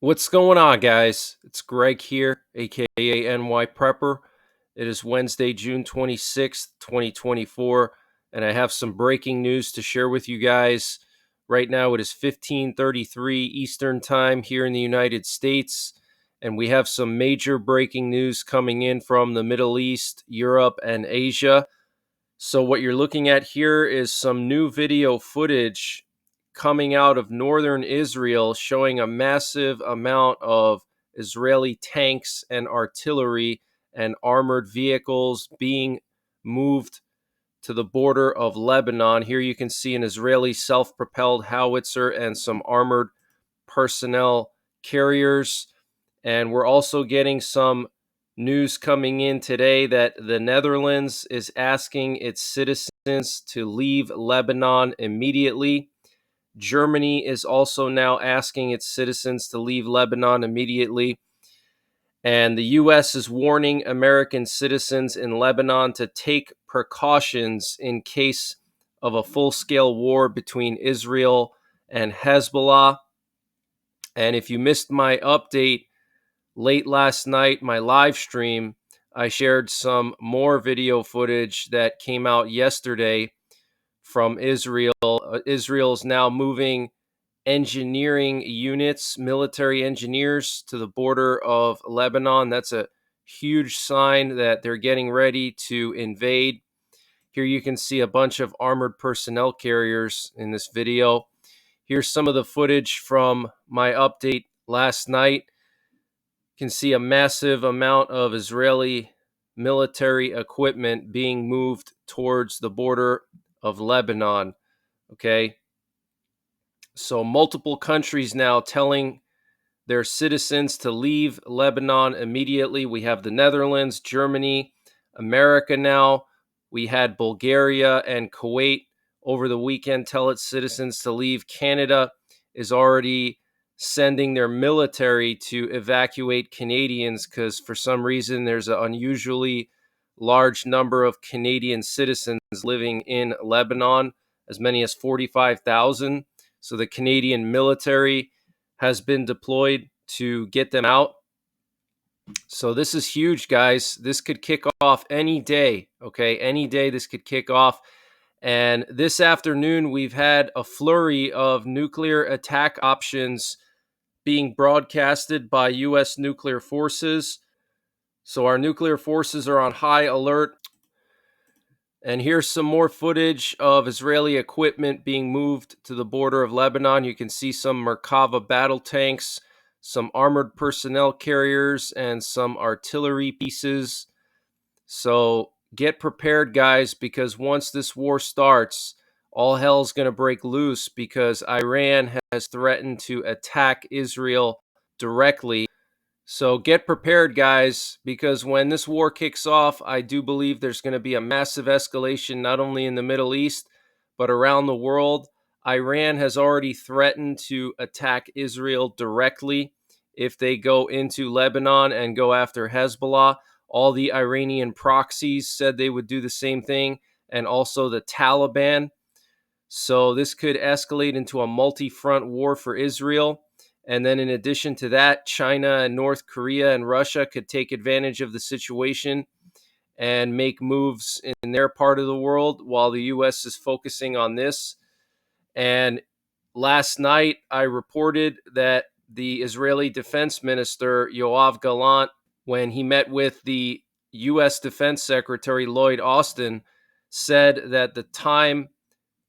What's going on, guys? It's Greg here, aka NYPrepper. It is Wednesday, June 26th, 2024, and I have some breaking news to share with you guys. Right now, it is 15:33 Eastern Time here in the United States, and we have some major breaking news coming in from the Middle East, Europe, and Asia. So what you're looking at here is some new video footage coming out of northern Israel showing a massive amount of Israeli tanks and artillery and armored vehicles being moved to the border of Lebanon. Here you can see an Israeli self-propelled howitzer and some armored personnel carriers. And we're also getting some news coming in today that the Netherlands is asking its citizens to leave Lebanon immediately. Germany is also now asking its citizens to leave Lebanon immediately. And the U.S. is warning American citizens in Lebanon to take precautions in case of a full-scale war between Israel and Hezbollah. And if you missed my update late last night, my live stream, I shared some more video footage that came out yesterday from Israel. Israel's now moving engineering units, military engineers, to the border of Lebanon. That's a huge sign that they're getting ready to invade. Here you can see a bunch of armored personnel carriers in this video. Here's some of the footage from my update last night. You can see a massive amount of Israeli military equipment being moved towards the border of Lebanon. Okay. So multiple countries now telling their citizens to leave Lebanon immediately. We have the Netherlands, Germany, America now. We had Bulgaria and Kuwait over the weekend tell its citizens to leave. Canada is already sending their military to evacuate Canadians because for some reason there's an unusually large number of Canadian citizens living in Lebanon, as many as 45,000. So the Canadian military has been deployed to get them out. So this is huge, guys. This could kick off any day, okay? Any day this could kick off. And this afternoon, we've had a flurry of nuclear attack options being broadcasted by U.S. nuclear forces. So our nuclear forces are on high alert. And here's some more footage of Israeli equipment being moved to the border of Lebanon. You can see some Merkava battle tanks, some armored personnel carriers, and some artillery pieces. So get prepared, guys, because once this war starts, all hell's going to break loose because Iran has threatened to attack Israel directly. So get prepared, guys, because when this war kicks off, I do believe there's going to be a massive escalation, not only in the Middle East, but around the world. Iran has already threatened to attack Israel directly if they go into Lebanon and go after Hezbollah. All the Iranian proxies said they would do the same thing, and also the Taliban. So this could escalate into a multi-front war for Israel. And then in addition to that, China and North Korea and Russia could take advantage of the situation and make moves in their part of the world while the U.S. is focusing on this. And last night, I reported that the Israeli Defense Minister, Yoav Gallant, when he met with the U.S. Defense Secretary Lloyd Austin, said that the time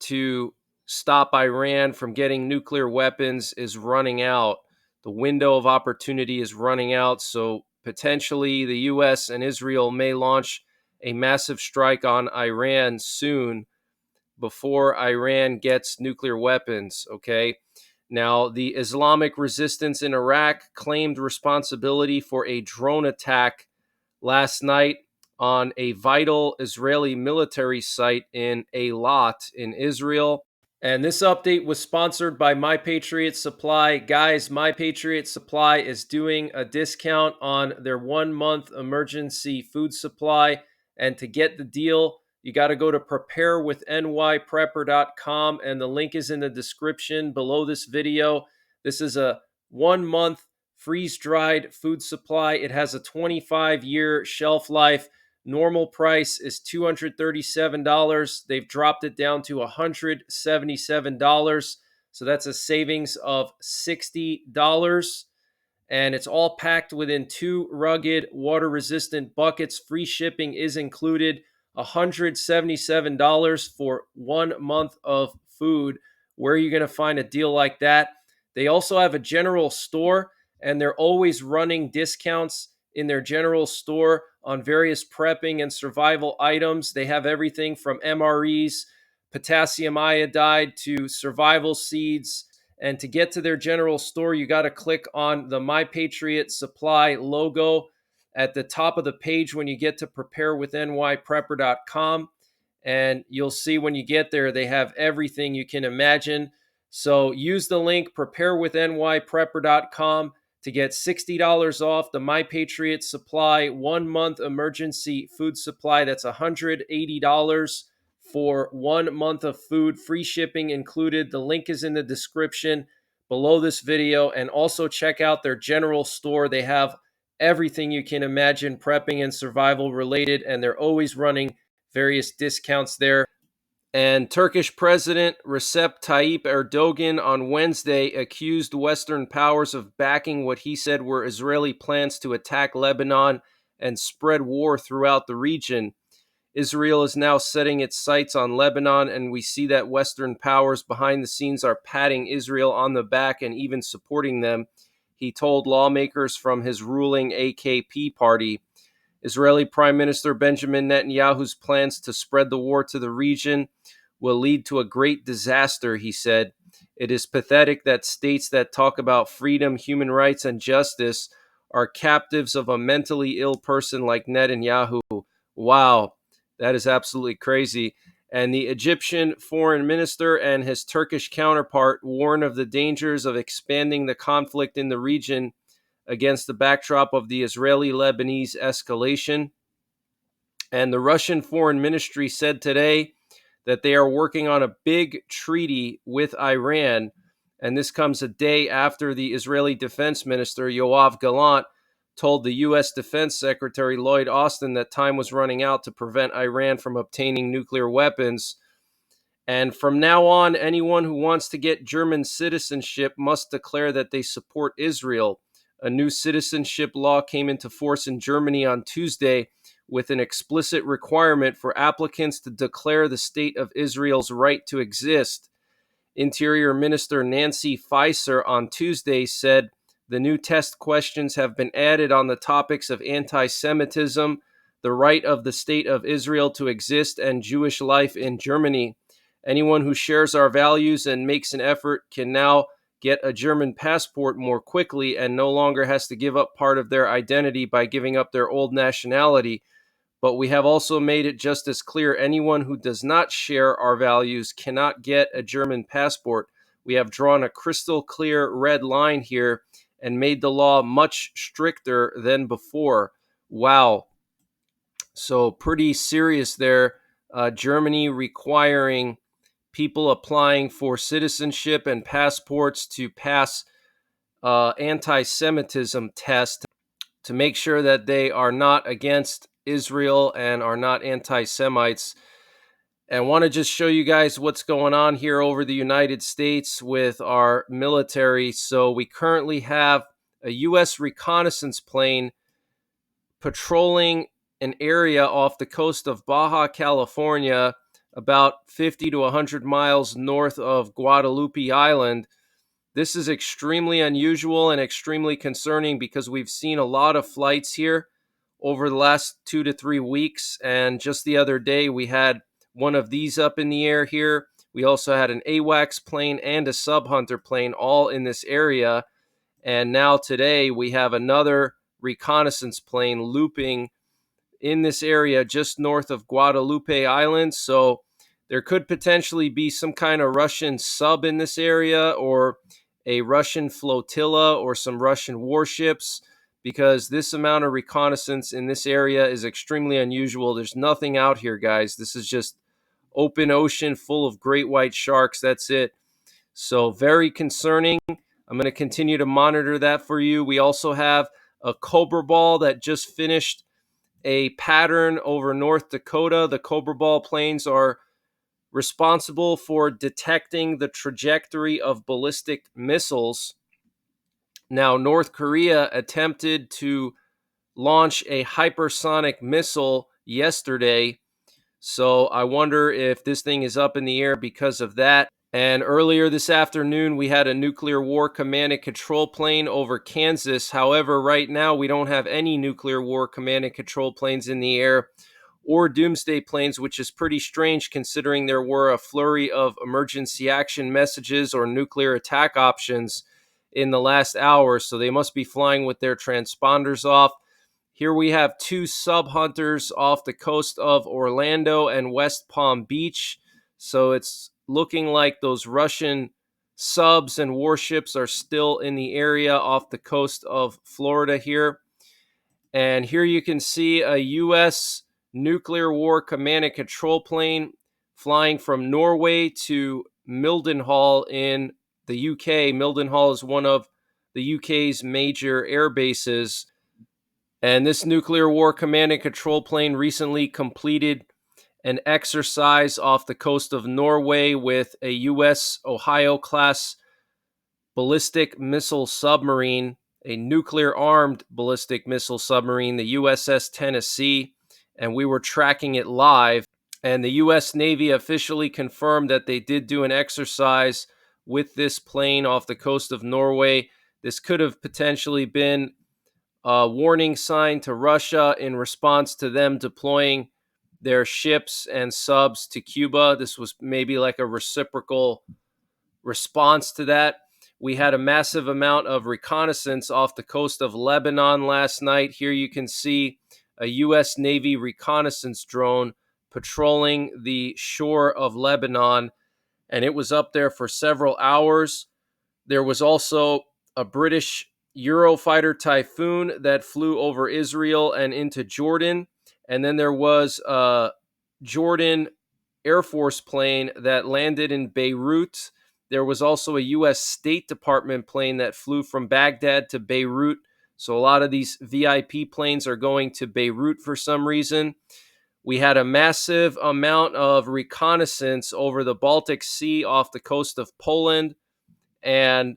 to stop Iran from getting nuclear weapons is running out. The window of opportunity is running out. So potentially the U.S. and Israel may launch a massive strike on Iran soon before Iran gets nuclear weapons, okay? Now, the Islamic resistance in Iraq claimed responsibility for a drone attack last night on a vital Israeli military site in Eilat in Israel. And this update was sponsored by My Patriot Supply. Guys, My Patriot Supply is doing a discount on their 1-month emergency food supply. And to get the deal, you got to go to preparewithnyprepper.com, and the link is in the description below this video. This is a 1-month freeze-dried food supply. It has a 25-year shelf life. Normal price is $237. They've dropped it down to $177. So that's a savings of $60. And it's all packed within 2 rugged, water-resistant buckets. Free shipping is included. $177 for 1 month of food. Where are you going to find a deal like that? They also have a general store, and they're always running discounts in their general store on various prepping and survival items. They have everything from MREs, potassium iodide, to survival seeds. And to get to their general store, you got to click on the My Patriot Supply logo at the top of the page when you get to preparewithnyprepper.com. And you'll see when you get there, they have everything you can imagine. So use the link preparewithnyprepper.com to get $60 off the My Patriot Supply 1 month emergency food supply. That's $180 for 1 month of food, free shipping included. The link is in the description below this video. And also check out their general store. They have everything you can imagine prepping and survival related, and they're always running various discounts there. And Turkish President Recep Tayyip Erdogan on Wednesday accused Western powers of backing what he said were Israeli plans to attack Lebanon and spread war throughout the region. Israel is now setting its sights on Lebanon, and we see that Western powers behind the scenes are patting Israel on the back and even supporting them, he told lawmakers from his ruling AKP party. Israeli Prime Minister Benjamin Netanyahu's plans to spread the war to the region will lead to a great disaster, he said. It is pathetic that states that talk about freedom, human rights, and justice are captives of a mentally ill person like Netanyahu. Wow, that is absolutely crazy. And the Egyptian foreign minister and his Turkish counterpart warn of the dangers of expanding the conflict in the region against the backdrop of the Israeli-Lebanese escalation. And the Russian Foreign Ministry said today that they are working on a big treaty with Iran. And this comes a day after the Israeli Defense Minister, Yoav Gallant, told the U.S. Defense Secretary Lloyd Austin that time was running out to prevent Iran from obtaining nuclear weapons. And from now on, anyone who wants to get German citizenship must declare that they support Israel. A new citizenship law came into force in Germany on Tuesday with an explicit requirement for applicants to declare the state of Israel's right to exist. Interior Minister Nancy Faeser on Tuesday said the new test questions have been added on the topics of anti-Semitism, the right of the state of Israel to exist, and Jewish life in Germany. Anyone who shares our values and makes an effort can now get a German passport more quickly and no longer has to give up part of their identity by giving up their old nationality. But we have also made it just as clear anyone who does not share our values cannot get a German passport. We have drawn a crystal clear red line here and made the law much stricter than before. Wow. So pretty serious there. Germany requiring people applying for citizenship and passports to pass anti-Semitism test to make sure that they are not against Israel and are not anti-Semites. And I want to just show you guys what's going on here over the United States with our military. So we currently have a U.S. reconnaissance plane patrolling an area off the coast of Baja California, about 50 to 100 miles north of Guadalupe Island. This is extremely unusual and extremely concerning because we've seen a lot of flights here over the last 2 to 3 weeks. And just the other day, we had one of these up in the air here. We also had an AWACS plane and a Sub-Hunter plane all in this area. And now today, we have another reconnaissance plane looping in this area just north of Guadalupe Island. So there could potentially be some kind of Russian sub in this area, or a Russian flotilla, or some Russian warships, because this amount of reconnaissance in this area is extremely unusual. There's nothing out here, guys. This is just open ocean full of great white sharks. That's it. So very concerning. I'm I'm going to continue to monitor that for you. We also have a Cobra Ball that just finished a pattern over North Dakota. The Cobra Ball planes are responsible for detecting the trajectory of ballistic missiles. Now, North Korea attempted to launch a hypersonic missile yesterday, so I wonder if this thing is up in the air because of that. And earlier this afternoon, we had a nuclear war command and control plane over Kansas. However, right now, we don't have any nuclear war command and control planes in the air or doomsday planes, which is pretty strange considering there were a flurry of emergency action messages or nuclear attack options in the last hour. So they must be flying with their transponders off. Here we have two sub hunters off the coast of Orlando and West Palm Beach. So it's looking like those Russian subs and warships are still in the area off the coast of Florida here. And here you can see a U.S. nuclear war command and control plane flying from Norway to Mildenhall in the UK. Mildenhall is one of the UK's major air bases. And this nuclear war command and control plane recently completed an exercise off the coast of Norway with a U.S. Ohio-class ballistic missile submarine, a nuclear-armed ballistic missile submarine, the USS Tennessee, and we were tracking it live. And the U.S. Navy officially confirmed that they did do an exercise with this plane off the coast of Norway. This could have potentially been a warning sign to Russia in response to them deploying their ships and subs to Cuba. This was maybe like a reciprocal response to that. We had a massive amount of reconnaissance off the coast of Lebanon last night. Here you can see a U.S. Navy reconnaissance drone patrolling the shore of Lebanon, and it was up there for several hours. There was also a British Eurofighter Typhoon that flew over Israel and into Jordan. And then there was a Jordan Air Force plane that landed in Beirut. There was also a U.S. State Department plane that flew from Baghdad to Beirut. So a lot of these VIP planes are going to Beirut for some reason. We had a massive amount of reconnaissance over the Baltic Sea off the coast of Poland and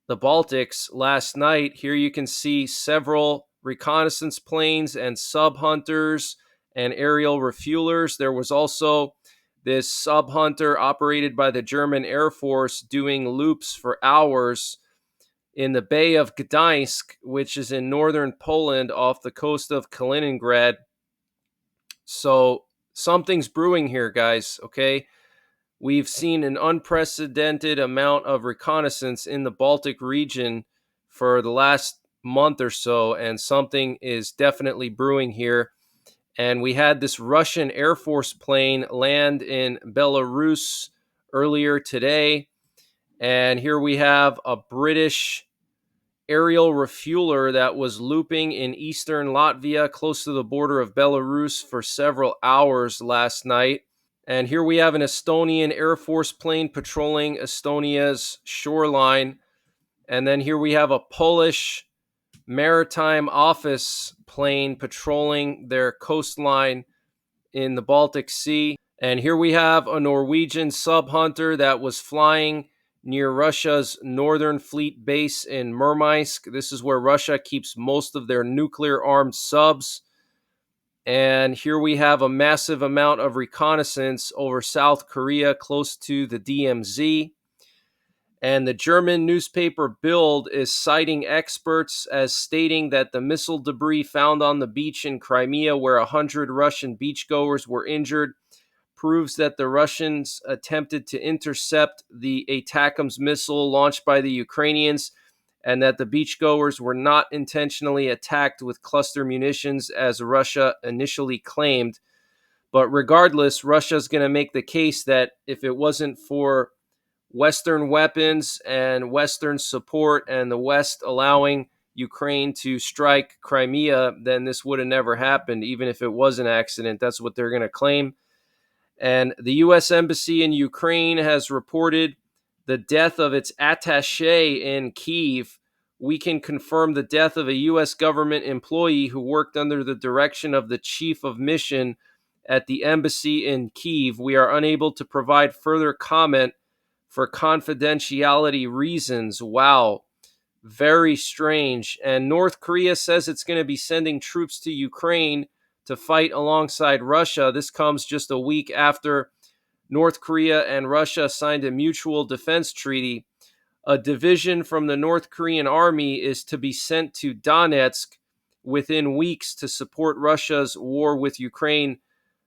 the Baltics last night. Here you can see several reconnaissance planes and sub hunters and aerial refuelers. There was also this sub hunter operated by the German Air Force doing loops for hours in the Bay of Gdańsk, which is in northern Poland off the coast of Kaliningrad. So something's brewing here, guys, okay? We've seen an unprecedented amount of reconnaissance in the Baltic region for the last month or so, and something is definitely brewing here. And we had this Russian Air Force plane land in Belarus earlier today. And here we have a British aerial refueler that was looping in eastern Latvia, close to the border of Belarus, for several hours last night. And here we have an Estonian Air Force plane patrolling Estonia's shoreline. And then here we have a Polish maritime office plane patrolling their coastline in the Baltic Sea. And here we have a Norwegian sub hunter that was flying near Russia's Northern Fleet base in Murmansk. This is where Russia keeps most of their nuclear-armed subs. And here we have a massive amount of reconnaissance over South Korea close to the DMZ. And the German newspaper Bild is citing experts as stating that the missile debris found on the beach in Crimea, where 100 Russian beachgoers were injured, proves that the Russians attempted to intercept the ATACMS missile launched by the Ukrainians, and that the beachgoers were not intentionally attacked with cluster munitions as Russia initially claimed. But regardless, Russia's going to make the case that if it wasn't for Western weapons and Western support and the West allowing Ukraine to strike Crimea, then this would have never happened, even if it was an accident. That's what they're going to claim. And the U.S. Embassy in Ukraine has reported the death of its attaché in Kyiv. We can confirm the death of a U.S. government employee who worked under the direction of the chief of mission at the embassy in Kyiv. We are unable to provide further comment for confidentiality reasons. Wow, very strange. And North Korea says it's going to be sending troops to Ukraine to fight alongside Russia. This comes just a week after North Korea and Russia signed a mutual defense treaty. A division from the North Korean army is to be sent to Donetsk within weeks to support Russia's war with Ukraine,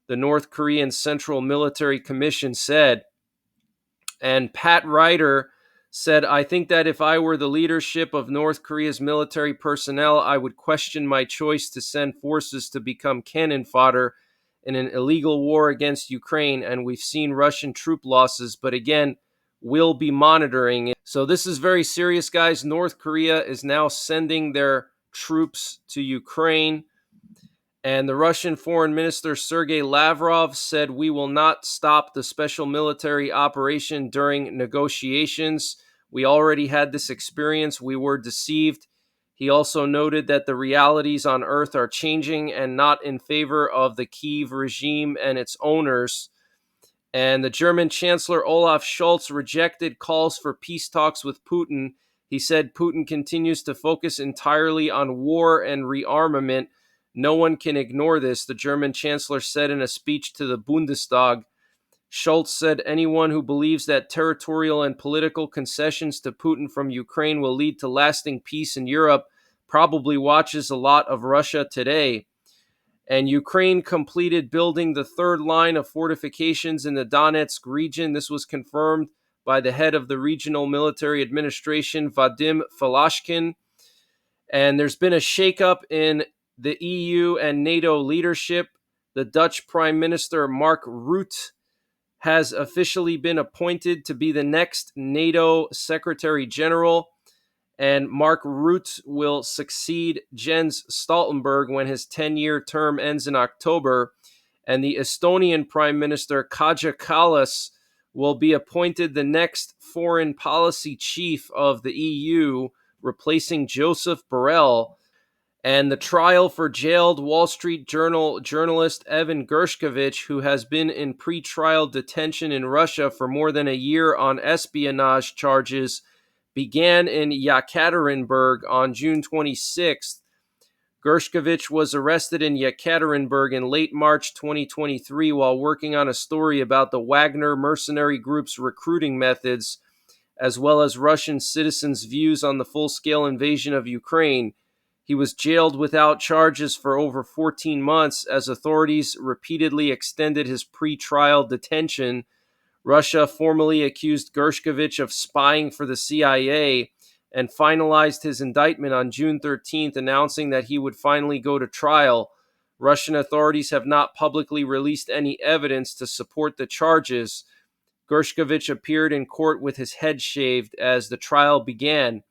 the North Korean Central Military Commission said. And Pat Ryder said, I think that if I were the leadership of North Korea's military personnel, I would question my choice to send forces to become cannon fodder in an illegal war against Ukraine. And we've seen Russian troop losses, but again, we'll be monitoring it. So this is very serious, guys. North Korea is now sending their troops to Ukraine. And the Russian Foreign Minister Sergei Lavrov said, we will not stop the special military operation during negotiations. We already had this experience. We were deceived. He also noted that the realities on Earth are changing and not in favor of the Kyiv regime and its owners. And the German Chancellor Olaf Scholz rejected calls for peace talks with Putin. He said Putin continues to focus entirely on war and rearmament. No one can ignore this, the German Chancellor said in a speech to the Bundestag. Scholz said anyone who believes that territorial and political concessions to Putin from Ukraine will lead to lasting peace in Europe probably watches a lot of Russia today. And Ukraine completed building the third line of fortifications in the Donetsk region. This was confirmed by the head of the regional military administration, Vadim Falashkin. And there's been a shakeup in the EU and NATO leadership. The Dutch Prime Minister Mark Rutte has officially been appointed to be the next NATO Secretary General. And Mark Rutte will succeed Jens Stoltenberg when his 10-year term ends in October. And the Estonian Prime Minister Kaja Kallas will be appointed the next foreign policy chief of the EU, replacing Joseph Borrell. And the trial for jailed Wall Street Journal journalist Evan Gershkovich, who has been in pretrial detention in Russia for more than a year on espionage charges, began in Yekaterinburg on June 26th. Gershkovich was arrested in Yekaterinburg in late March 2023 while working on a story about the Wagner mercenary group's recruiting methods, as well as Russian citizens' views on the full-scale invasion of Ukraine. He was jailed without charges for over 14 months as authorities repeatedly extended his pre-trial detention. Russia formally accused Gershkovich of spying for the CIA and finalized his indictment on June 13th, announcing that he would finally go to trial. Russian authorities have not publicly released any evidence to support the charges. Gershkovich appeared in court with his head shaved as the trial began.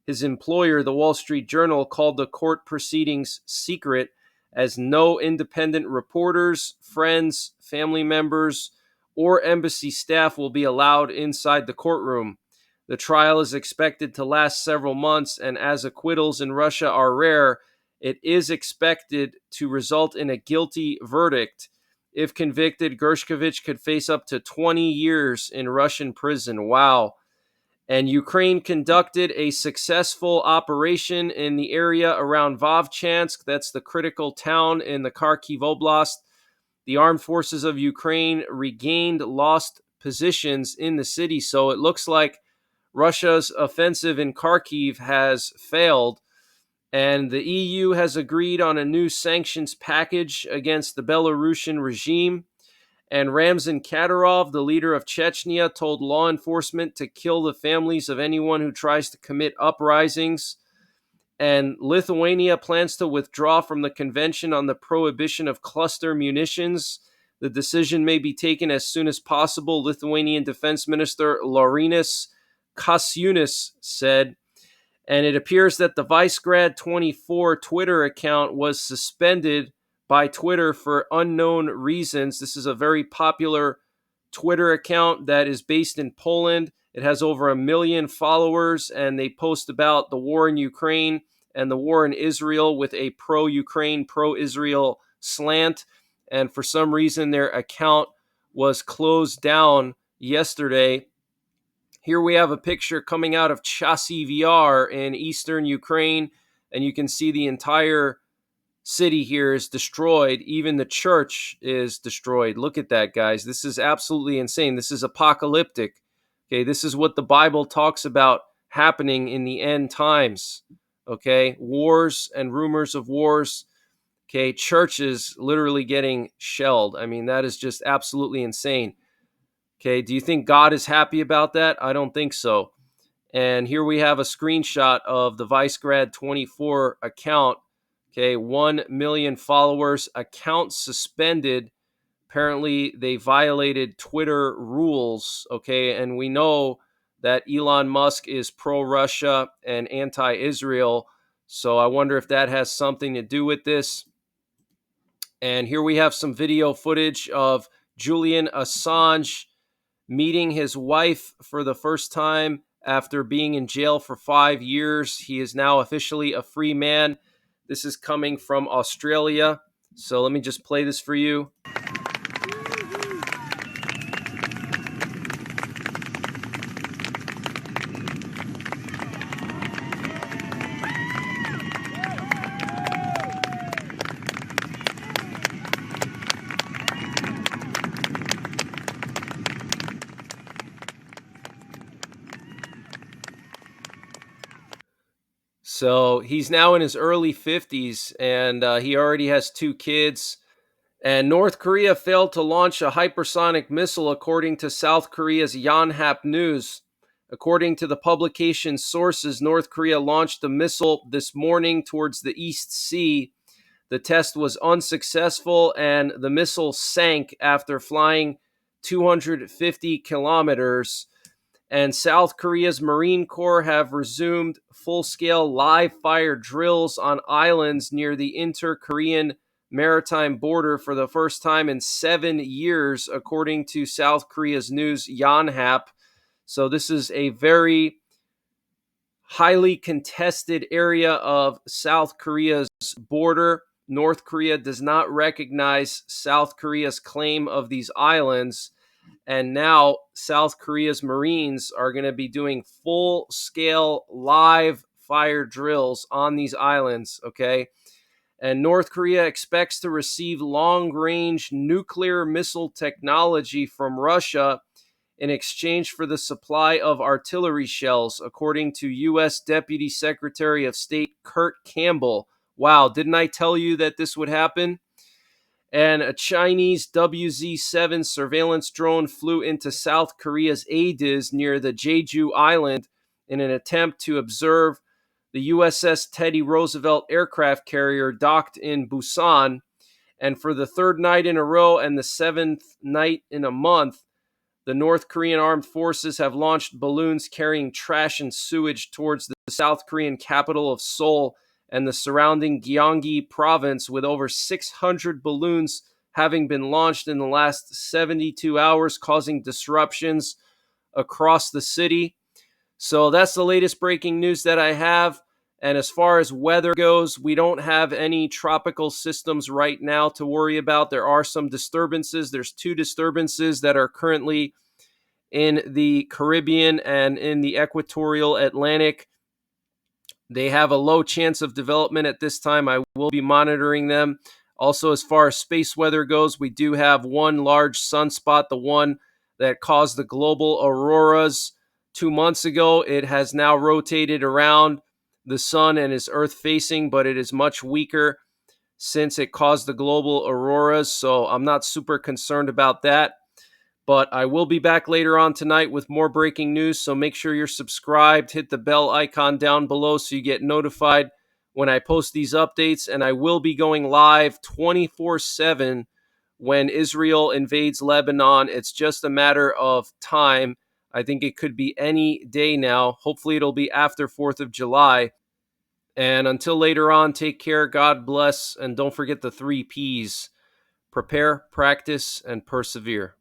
His employer, the Wall Street Journal, called the court proceedings secret as no independent reporters, friends, family members, or embassy staff will be allowed inside the courtroom. The trial is expected to last several months, and as acquittals in Russia are rare, it is expected to result in a guilty verdict. If convicted, Gershkovich could face up to 20 years in Russian prison. Wow. And Ukraine conducted a successful operation in the area around Vovchansk. That's the critical town in the Kharkiv Oblast. The armed forces of Ukraine regained lost positions in the city, so it looks like Russia's offensive in Kharkiv has failed. And the EU has agreed on a new sanctions package against the Belarusian regime. And Ramzan Kadyrov, the leader of Chechnya, told law enforcement to kill the families of anyone who tries to commit uprisings. And Lithuania plans to withdraw from the Convention on the Prohibition of Cluster Munitions. The decision may be taken as soon as possible, Lithuanian Defense Minister Laurynas Kasčiūnas said. And it appears that the Vicegrad24 Twitter account was suspended by Twitter for unknown reasons. This is a very popular Twitter account that is based in Poland. It has over 1 million followers, and they post about the war in Ukraine and the war in Israel with a pro-Ukraine, pro-Israel slant. And for some reason, their account was closed down yesterday. Here we have a picture coming out of Chasiv Yar in eastern Ukraine, and you can see the entire city here is destroyed. Even the church is destroyed. Look at that, guys. This is absolutely insane. This is apocalyptic. Okay, this is what the Bible talks about happening in the end times. Okay, wars and rumors of wars. Okay, churches literally getting shelled. I mean, that is just absolutely insane. Okay, do you think God is happy about that? I don't think so. And here we have a screenshot of the Vicegrad 24 account. Okay, 1 million followers, account suspended. Apparently, they violated Twitter rules. Okay, and we know that Elon Musk is pro-Russia and anti-Israel. So I wonder if that has something to do with this. And here we have some video footage of Julian Assange meeting his wife for the first time after being in jail for 5 years. He is now officially a free man. This is coming from Australia. So let me just play this for you. So he's now in his early 50s, and he already has 2 kids. And North Korea failed to launch a hypersonic missile, according to South Korea's Yonhap News. According to the publication's sources, North Korea launched a missile this morning towards the East Sea. The test was unsuccessful, and the missile sank after flying 250 kilometers. And South Korea's Marine Corps have resumed full-scale live-fire drills on islands near the inter-Korean maritime border for the first time in 7 years, according to South Korea's news Yonhap. So this is a very highly contested area of South Korea's border. North Korea does not recognize South Korea's claim of these islands. And now South Korea's Marines are going to be doing full-scale live fire drills on these islands, okay? And North Korea expects to receive long-range nuclear missile technology from Russia in exchange for the supply of artillery shells, according to U.S. Deputy Secretary of State Kurt Campbell. Wow, didn't I tell you that this would happen? And a Chinese WZ-7 surveillance drone flew into South Korea's Adiz near the Jeju Island in an attempt to observe the USS Teddy Roosevelt aircraft carrier docked in Busan. And for the 3rd night in a row and the 7th night in a month, the North Korean armed forces have launched balloons carrying trash and sewage towards the South Korean capital of Seoul and the surrounding Gyeonggi province, with over 600 balloons having been launched in the last 72 hours, causing disruptions across the city. So that's the latest breaking news that I have. And as far as weather goes, we don't have any tropical systems right now to worry about. There are some disturbances. There's 2 disturbances that are currently in the Caribbean and in the equatorial Atlantic. They have a low chance of development at this time. I will be monitoring them. Also, as far as space weather goes, we do have one large sunspot, the one that caused the global auroras 2 months ago. It has now rotated around the sun and is Earth facing, but it is much weaker since it caused the global auroras. So I'm not super concerned about that. But I will be back later on tonight with more breaking news, so make sure you're subscribed. Hit the bell icon down below so you get notified when I post these updates. And I will be going live 24/7 when Israel invades Lebanon. It's just a matter of time. I think it could be any day now. Hopefully it'll be after 4th of July. And until later on, take care, God bless, and don't forget the 3 Ps: prepare, practice, and persevere.